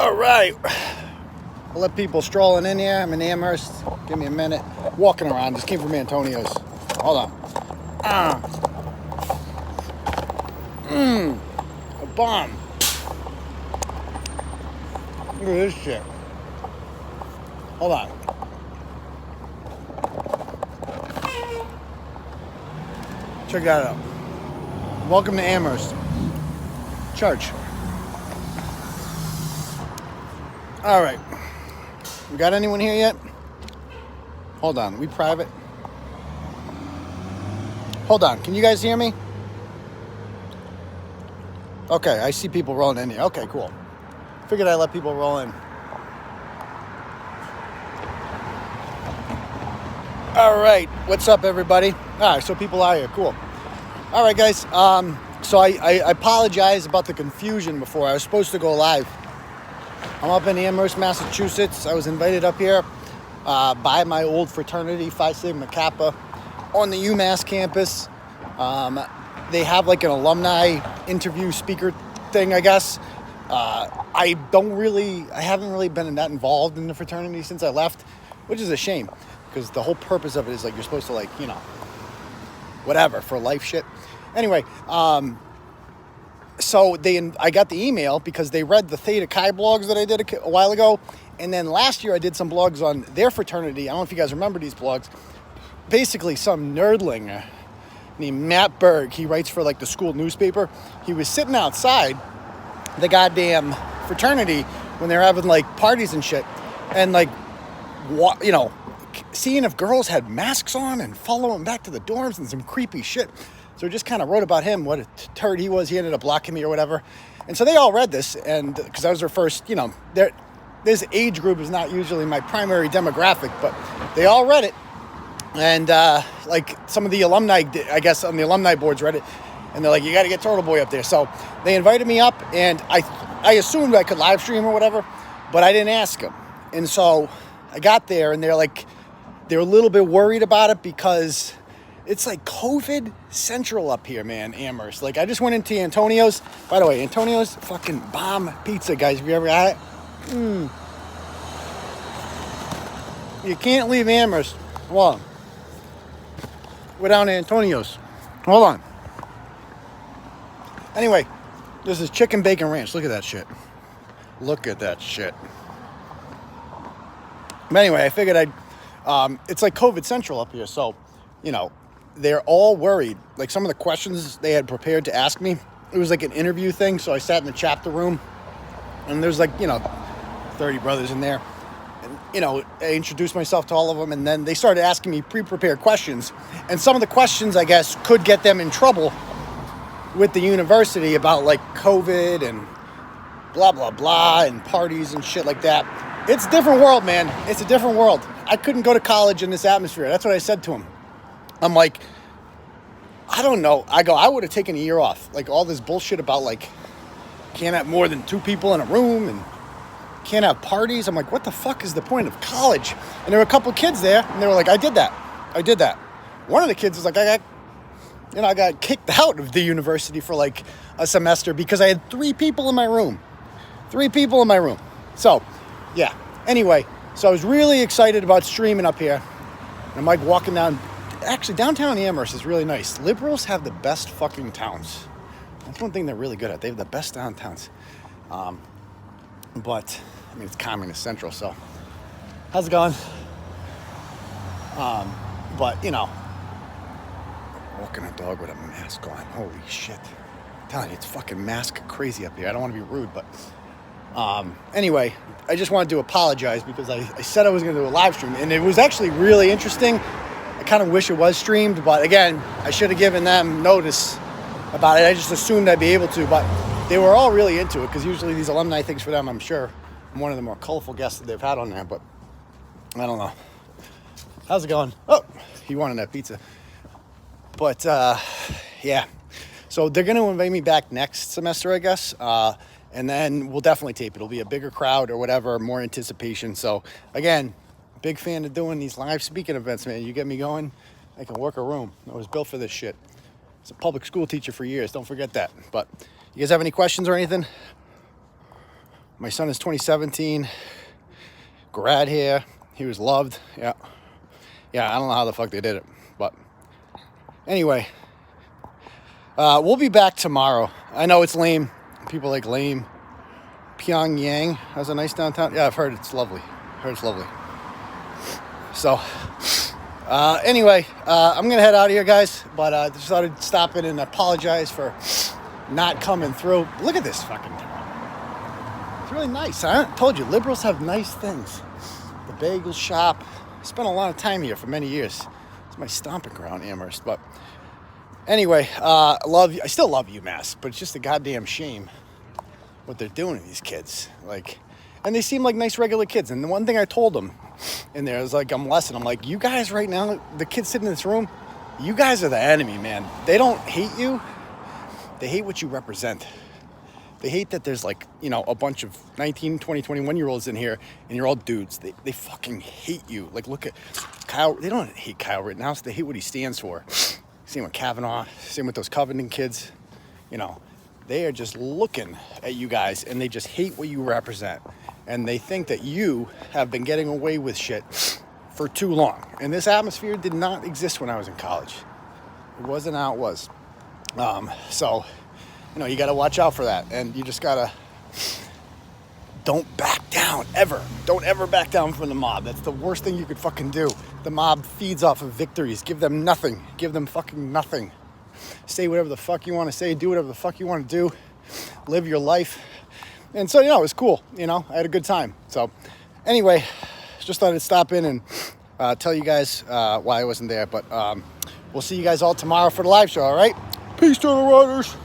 All right. I'll let people strolling in here. I'm in Amherst. Give me a minute. Walking around. Just came from Antonio's. Hold on. A bomb. Look at this shit. Hold on. Check that out. Welcome to Amherst Church. All right. We got anyone here yet? Hold on. We private? Hold on. Can you guys hear me? Okay. I see people rolling in here. Okay, cool. Figured I'd let people roll in. All right. What's up, everybody? All right. So people are here. Cool. All right, guys. So I apologize about the confusion before. I was supposed to go live. I'm up in Amherst, Massachusetts. I was invited up here by my old fraternity, 𝗏𝗵𝗃𝗀, on the UMass campus. They have like an alumni interview speaker thing, I guess. I haven't really been that involved in the fraternity since I left, which is a shame because the whole purpose of it is like you're supposed to like, you know, whatever, for life shit. Anyway, so I got the email because they read the 𝗕𝗵𝗃𝗀𝗍 blogs that I did a while ago. And then last year I did some blogs on their fraternity. I don't know if you guys remember these blogs. Basically some nerdling named Matt Berg. He writes for like the school newspaper. He was sitting outside the goddamn fraternity when they were having like parties and shit. And like, you know, seeing if girls had masks on and following them back to the dorms and some creepy shit. So I just kind of wrote about him, what a turd he was. He ended up blocking me or whatever. And so they all read this, and because I was their first, you know, this age group is not usually my primary demographic, but they all read it. And like some of the alumni, I guess on the alumni boards read it, and they're like, you got to get Turtleboy up there. So they invited me up, and I assumed I could live stream or whatever, but I didn't ask them. And so I got there, and they're a little bit worried about it because it's like COVID central up here, man, Amherst. Like, I just went into Antonio's. By the way, Antonio's fucking bomb pizza, guys. Have you ever had it? You can't leave Amherst long without Antonio's. Hold on. Anyway, this is chicken bacon ranch. Look at that shit. Look at that shit. But anyway, I figured it's like COVID central up here, so, you know, they're all worried. Like some of the questions they had prepared to ask me, it was like an interview thing. So I sat in the chapter room, and there's like, you know, 30 brothers in there. And, you know, I introduced myself to all of them, and then they started asking me pre-prepared questions. And some of the questions, I guess, could get them in trouble with the university about like COVID and blah, blah, blah, and parties and shit like that. It's a different world, man. It's a different world. I couldn't go to college in this atmosphere. That's what I said to him. I'm like, I don't know. I would have taken a year off. Like all this bullshit about like, can't have more than 2 people in a room and can't have parties. I'm like, what the fuck is the point of college? And there were a couple of kids there, and they were like, I did that. One of the kids was like, I got kicked out of the university for like a semester because I had 3 people in my room. 3 people in my room. So, yeah. Anyway, so I was really excited about streaming up here. And I'm like walking down. Actually, downtown Amherst is really nice. Liberals have the best fucking towns. That's one thing they're really good at. They have the best downtowns. But, I mean, it's communist central, so. How's it going? But, you know, walking a dog with a mask on. Holy shit. I'm telling you, it's fucking mask crazy up here. I don't want to be rude, but anyway, I just wanted to apologize because I said I was going to do a live stream, and it was actually really interesting. I kind of wish it was streamed, but again, I should have given them notice about it. I just assumed I'd be able to, but they were all really into it because usually these alumni things for them, I'm sure, I'm one of the more colorful guests that they've had on there, but I don't know. How's it going? Oh, he wanted that pizza. But, yeah. So they're going to invite me back next semester, I guess, and then we'll definitely tape it. It'll be a bigger crowd or whatever, more anticipation. So, again, big fan of doing these live speaking events, man. You get me going, I can work a room. I was built for this shit. I was a public school teacher for years. Don't forget that. But you guys have any questions or anything? My son is 2017. Grad here. He was loved. Yeah. Yeah, I don't know how the fuck they did it. But anyway, we'll be back tomorrow. I know it's lame. People like lame. Pyongyang has a nice downtown. Yeah, I've heard it's lovely. So, anyway, I'm going to head out of here, guys. But I just thought I'd stop in and apologize for not coming through. Look at this fucking town. It's really nice, huh? I told you, liberals have nice things. The bagel shop. I spent a lot of time here for many years. It's my stomping ground, Amherst. But anyway, I still love UMass, but it's just a goddamn shame what they're doing to these kids. Like, and they seem like nice regular kids. And the one thing I told them in there is like, I'm like, you guys right now, the kids sitting in this room, you guys are the enemy, man. They don't hate you. They hate what you represent. They hate that there's like, you know, a bunch of 19, 20, 21-year-olds in here and you're all dudes. They fucking hate you. Like, look at Kyle. They don't hate Kyle Rittenhouse. They hate what he stands for. Same with Kavanaugh. Same with those Covenant kids. You know, they are just looking at you guys and they just hate what you represent. And they think that you have been getting away with shit for too long. And this atmosphere did not exist when I was in college. It wasn't how it was. So, you know, you got to watch out for that. And you just got to don't back down ever. Don't ever back down from the mob. That's the worst thing you could fucking do. The mob feeds off of victories. Give them nothing. Give them fucking nothing. Say whatever the fuck you want to say. Do whatever the fuck you want to do. Live your life. And so, you know, it was cool. You know, I had a good time. So anyway, just thought I'd stop in and tell you guys why I wasn't there. But we'll see you guys all tomorrow for the live show, all right? Peace, Turtle Riders.